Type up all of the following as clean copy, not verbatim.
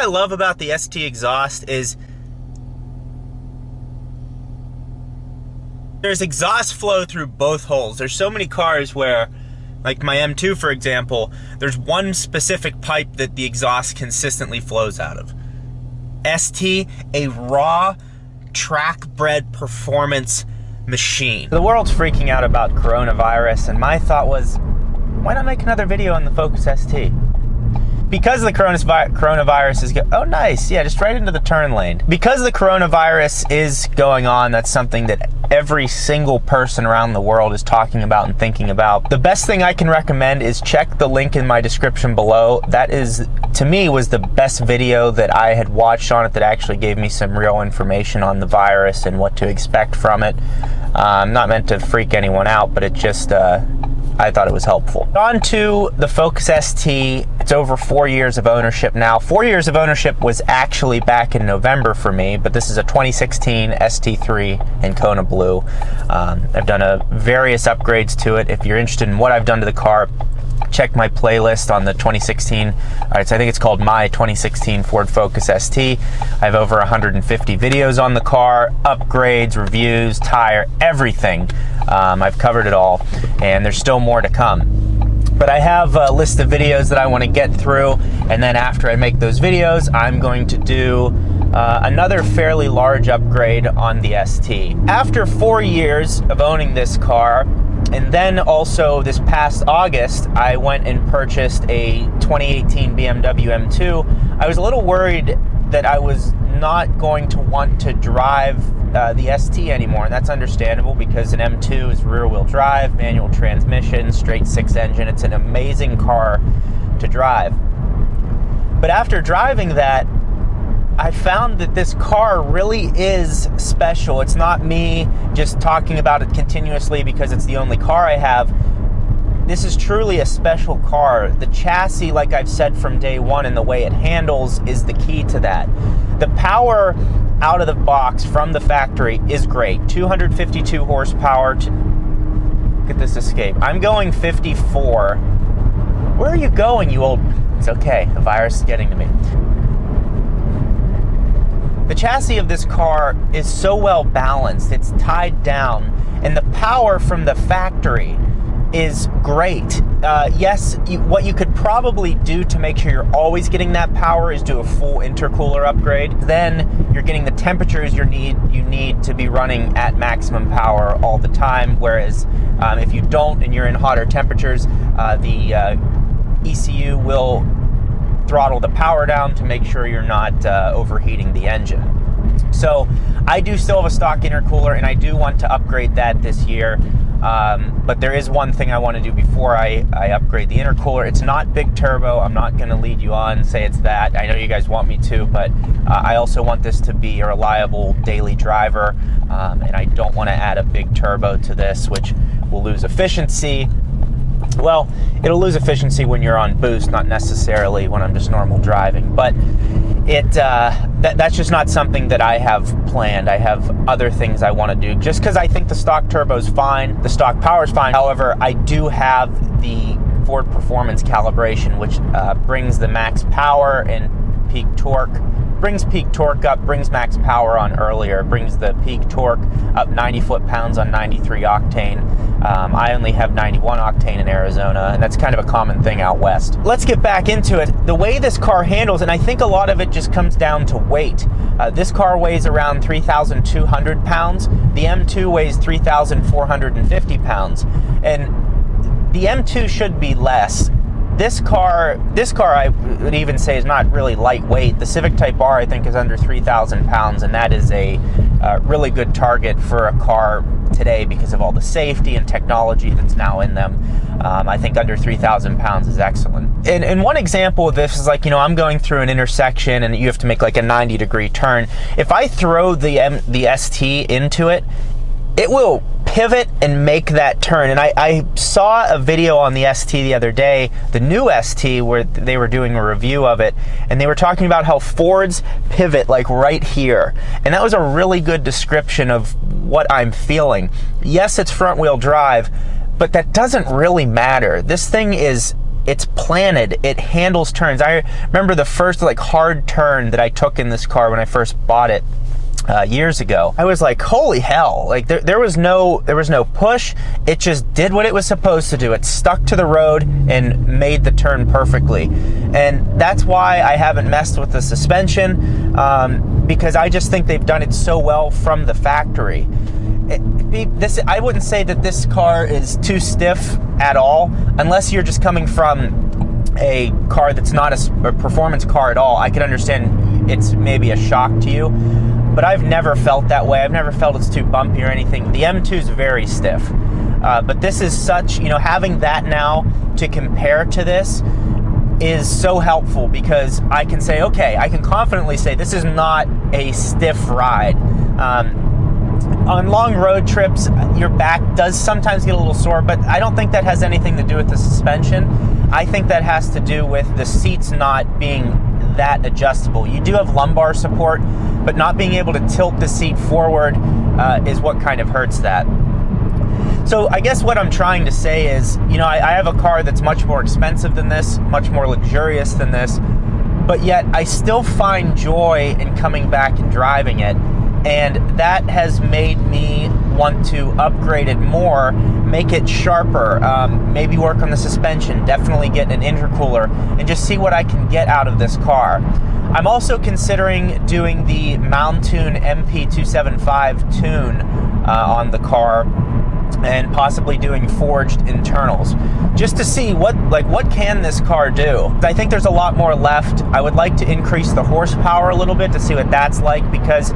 I love about the ST exhaust is there's exhaust flow through both holes. There's so many cars where, like my M2 for example, there's one specific pipe that the exhaust consistently flows out of. ST, a raw, track-bred performance machine. The world's freaking out about coronavirus, and my thought was, why not make another video on the Focus ST? Because the coronavirus is oh nice, yeah, just right into the turn lane. Because the coronavirus is going on, that's something that every single person around the world is talking about and thinking about. The best thing I can recommend is check the link in my description below. That is, to me, was the best video that I had watched on it that actually gave me some real information on the virus and what to expect from it. I'm not meant to freak anyone out, but it just, I thought it was helpful. On to the Focus ST. It's over 4 years of ownership now. 4 years of ownership was actually back in November for me, but this is a 2016 ST3 in Kona Blue. I've done various upgrades to it. If you're interested in what I've done to the car, check my playlist on the 2016, I think it's called My 2016 Ford Focus ST. I have over 150 videos on the car, upgrades, reviews, tire, everything. I've covered it all, and there's still more to come. But I have a list of videos that I want to get through, and then after I make those videos, I'm going to do another fairly large upgrade on the ST. After 4 years of owning this car, and then also this past August, I went and purchased a 2018 BMW M2. I was a little worried that I was not going to want to drive the ST anymore, and that's understandable because an M2 is rear-wheel drive, manual transmission, straight six engine. It's an amazing car to drive. But after driving that, I found that this car really is special. It's not me just talking about it continuously because it's the only car I have. This is truly a special car. The chassis, like I've said from day one, and the way it handles is the key to that. The power out of the box from the factory is great. 252 horsepower. Look at this Escape. I'm going 54. Where are you going, you old... It's okay, the virus is getting to me. The chassis of this car is so well balanced, it's tied down, and the power from the factory is great. Yes, what you could probably do to make sure you're always getting that power is do a full intercooler upgrade. Then you're getting the temperatures you need to be running at maximum power all the time, whereas if you don't and you're in hotter temperatures, the ECU will throttle the power down to make sure you're not overheating the engine. So I do still have a stock intercooler, and I do want to upgrade that this year. But there is one thing I want to do before I upgrade the intercooler. It's not big turbo. I'm not going to lead you on and say it's that. I know you guys want me to, but I also want this to be a reliable daily driver, and I don't want to add a big turbo to this, which will lose efficiency. Well, it'll lose efficiency when you're on boost, not necessarily when I'm just normal driving. But that's just not something that I have planned. I have other things I want to do. Just because I think the stock turbo's fine, the stock power's fine. However, I do have the Ford Performance calibration, which brings the max power and peak torque. Brings peak torque up, brings max power on earlier, brings the peak torque up 90 foot-pounds on 93 octane. I only have 91 octane in Arizona, and that's kind of a common thing out west. Let's get back into it. The way this car handles, and I think a lot of it just comes down to weight. This car weighs around 3,200 pounds. The M2 weighs 3,450 pounds. And the M2 should be less. This car I would even say is not really lightweight. The Civic Type R I think is under 3,000 pounds, and that is a really good target for a car today because of all the safety and technology that's now in them. I think under 3,000 pounds is excellent. And one example of this is like, I'm going through an intersection and you have to make like a 90-degree turn. If I throw the ST into it, it will pivot and make that turn. And I saw a video on the ST the other day, the new ST, where they were doing a review of it, and they were talking about how Fords pivot like right here. And that was a really good description of what I'm feeling. Yes, it's front wheel drive, but that doesn't really matter. This thing is it's planted, it handles turns. I remember the first like hard turn that I took in this car when I first bought it years ago. I was like, holy hell, like there was no push. It just did what it was supposed to do. It stuck to the road and made the turn perfectly. And that's why I haven't messed with the suspension, because I just think they've done it so well from the factory. I wouldn't say that this car is too stiff at all, unless you're just coming from a car that's not a performance car at all. I can understand it's maybe a shock to you, but I've never felt that way. I've never felt it's too bumpy or anything. The M2 is very stiff, but this is such, having that now to compare to this is so helpful, because I can say, okay, I can confidently say this is not a stiff ride. On long road trips, your back does sometimes get a little sore, but I don't think that has anything to do with the suspension. I think that has to do with the seats not being that adjustable. You do have lumbar support, but not being able to tilt the seat forward is what kind of hurts that. So I guess what I'm trying to say is, I have a car that's much more expensive than this, much more luxurious than this, but yet I still find joy in coming back and driving it. And that has made me want to upgrade it more, make it sharper, maybe work on the suspension, definitely get an intercooler, and just see what I can get out of this car. I'm also considering doing the Mountune MP275 tune on the car, and possibly doing forged internals, just to see what can this car do. I think there's a lot more left. I would like to increase the horsepower a little bit to see what that's like, because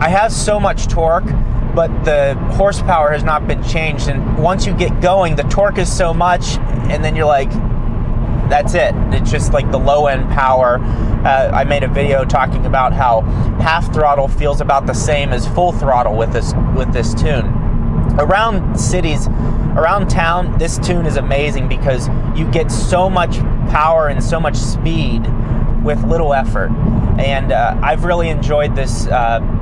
I have so much torque, but the horsepower has not been changed. And once you get going, the torque is so much, and then you're like, that's it. It's just like the low end power. I made a video talking about how half throttle feels about the same as full throttle with this tune. Around cities, around town, this tune is amazing because you get so much power and so much speed with little effort. And I've really enjoyed this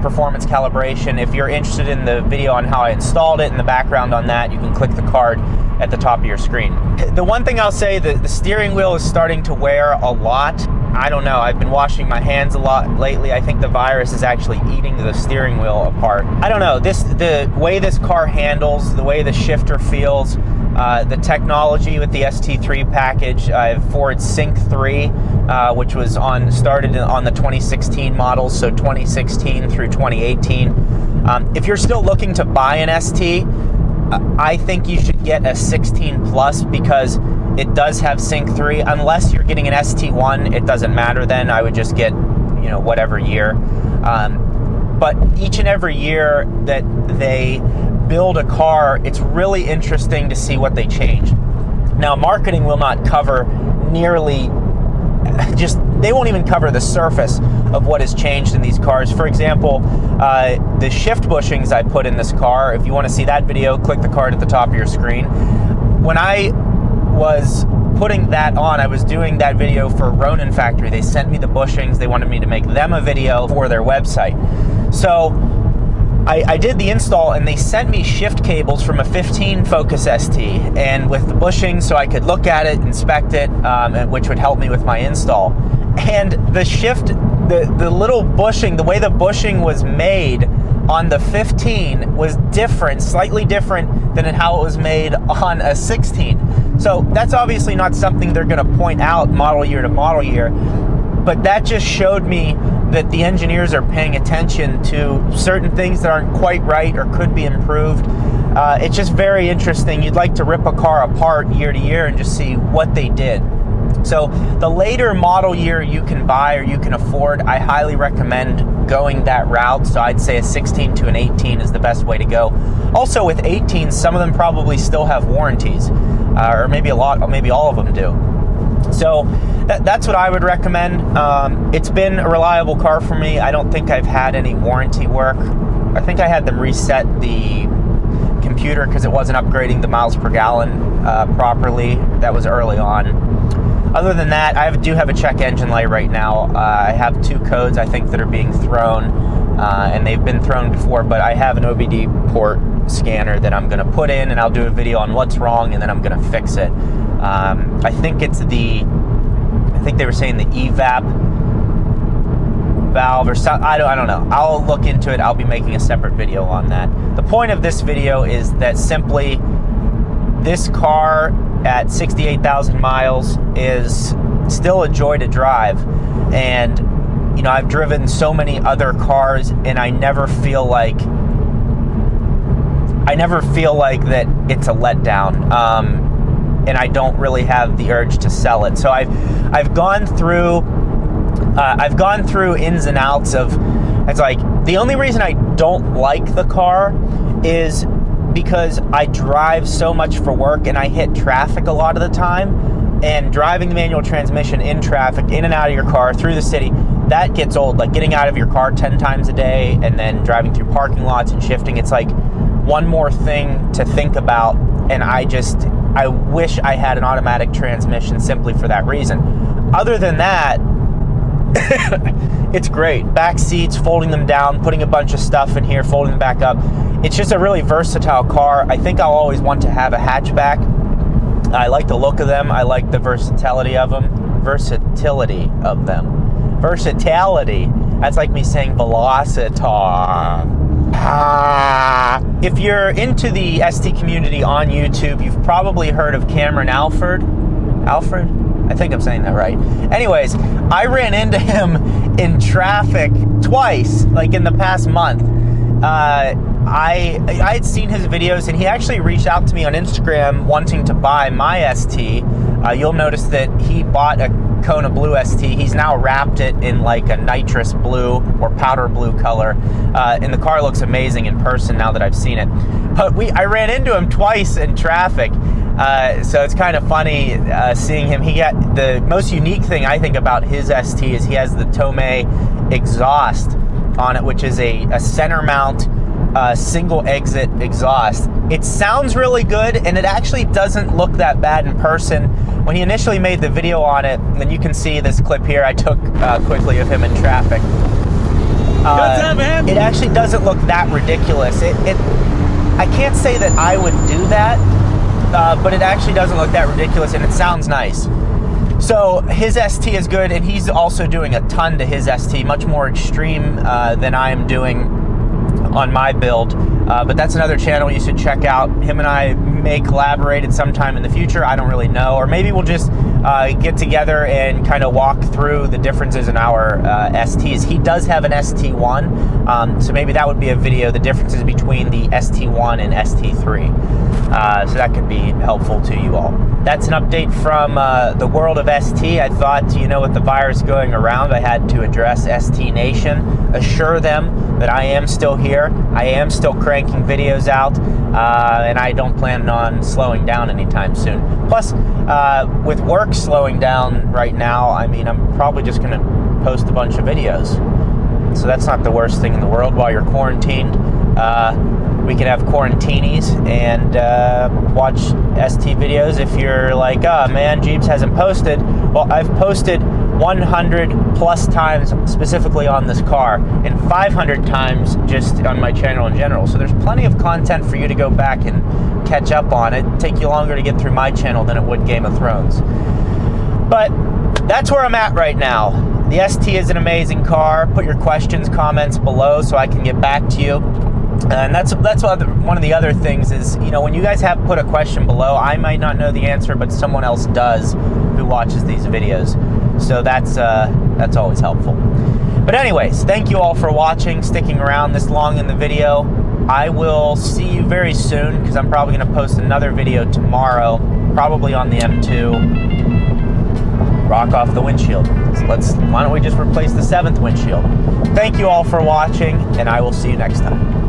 performance calibration. If you're interested in the video on how I installed it and the background on that, you can click the card at the top of your screen. The one thing I'll say, the steering wheel is starting to wear a lot. I don't know, I've been washing my hands a lot lately. I think the virus is actually eating the steering wheel apart. I don't know, the way this car handles, the way the shifter feels, the technology with the ST3 package. I have Ford Sync 3, which was started on the 2016 models, so 2016 through 2018. If you're still looking to buy an ST, I think you should get a 16 Plus, because it does have Sync 3. Unless you're getting an ST1, it doesn't matter then. I would just get, whatever year. But each and every year that they build a car, it's really interesting to see what they change. Now, marketing will not cover nearly, they won't even cover the surface of what has changed in these cars. For example, the shift bushings I put in this car, if you want to see that video, click the card at the top of your screen. When I was putting that on, I was doing that video for Ronin Factory. They sent me the bushings. They wanted me to make them a video for their website. So I did the install, and they sent me shift cables from a 15 Focus ST, and with the bushing, so I could look at it, inspect it, which would help me with my install. And the shift, the little bushing, the way the bushing was made on the 15 was different, slightly different than how it was made on a 16. So that's obviously not something they're going to point out model year to model year, but that just showed me that the engineers are paying attention to certain things that aren't quite right or could be improved. It's just very interesting. You'd like to rip a car apart year to year and just see what they did. So the later model year you can buy or you can afford, I highly recommend going that route. So I'd say a 16 to an 18 is the best way to go. Also with 18s, some of them probably still have warranties, or maybe all of them do. So that's what I would recommend. It's been a reliable car for me. I don't think I've had any warranty work. I think I had them reset the computer because it wasn't upgrading the miles per gallon properly. That was early on. Other than that, I do have a check engine light right now. I have 2 codes I think that are being thrown, and they've been thrown before, but I have an OBD port scanner that I'm going to put in, and I'll do a video on what's wrong, and then I'm going to fix it. I think it's I think they were saying the evap valve or something. I don't know. I'll look into it. I'll be making a separate video on that. The point of this video is that simply this car at 68,000 miles is still a joy to drive. And you know, I've driven so many other cars and I never feel like that it's a letdown. And I don't really have the urge to sell it. So I've gone through ins and outs of, it's like, the only reason I don't like the car is because I drive so much for work and I hit traffic a lot of the time, and driving the manual transmission in traffic, in and out of your car, through the city, that gets old. Like getting out of your car 10 times a day and then driving through parking lots and shifting, it's like one more thing to think about, and I wish I had an automatic transmission simply for that reason. Other than that, it's great. Back seats, folding them down, putting a bunch of stuff in here, folding them back up. It's just a really versatile car. I think I'll always want to have a hatchback. I like the look of them. I like the versatility of them. Versatility. That's like me saying velocitar. If you're into the ST community on YouTube, you've probably heard of Cameron Alfred? I think I'm saying that right. Anyways, I ran into him in traffic twice, like in the past month. I had seen his videos, and he actually reached out to me on Instagram wanting to buy my ST. You'll notice that he bought a Kona Blue ST. He's now wrapped it in like a nitrous blue or powder blue color, and the car looks amazing in person now that I've seen it. But I ran into him twice in traffic, so it's kind of funny seeing him. He got the most unique thing I think about his ST is he has the Tomei exhaust on it, which is a center mount single exit exhaust. It sounds really good, and it actually doesn't look that bad in person. When he initially made the video on it, and you can see this clip here I took quickly of him in traffic. What's up, man? It actually doesn't look that ridiculous. I can't say that I would do that, but it actually doesn't look that ridiculous, and it sounds nice. So his ST is good, and he's also doing a ton to his ST, much more extreme than I am doing on my build, but that's another channel you should check out. Him and I may collaborate at some time in the future. I don't really know, or maybe we'll just get together and kind of walk through the differences in our STs. He does have an ST1, so maybe that would be a video, the differences between the ST1 and ST3. So that could be helpful to you all. That's an update from the world of ST. I thought, you know, with the virus going around, I had to address ST Nation, assure them that I am still here. I am still cranking videos out, and I don't plan on slowing down anytime soon. Plus, with work slowing down right now, I mean, I'm probably just going to post a bunch of videos. So that's not the worst thing in the world. While you're quarantined, we can have quarantinis and watch ST videos. If you're like, oh man, Jeeps hasn't posted. Well, I've posted 100 plus times specifically on this car, and 500 times just on my channel in general. So there's plenty of content for you to go back and catch up on. It'd take you longer to get through my channel than it would Game of Thrones. But that's where I'm at right now. The ST is an amazing car. Put your questions, comments below so I can get back to you. And that's one of the other things is, you know, when you guys have put a question below, I might not know the answer, but someone else does who watches these videos. So that's always helpful. But anyways, thank you all for watching, sticking around this long in the video. I will see you very soon because I'm probably going to post another video tomorrow, probably on the M2. Rock off the windshield. Why don't we just replace the 7th windshield? Thank you all for watching, and I will see you next time.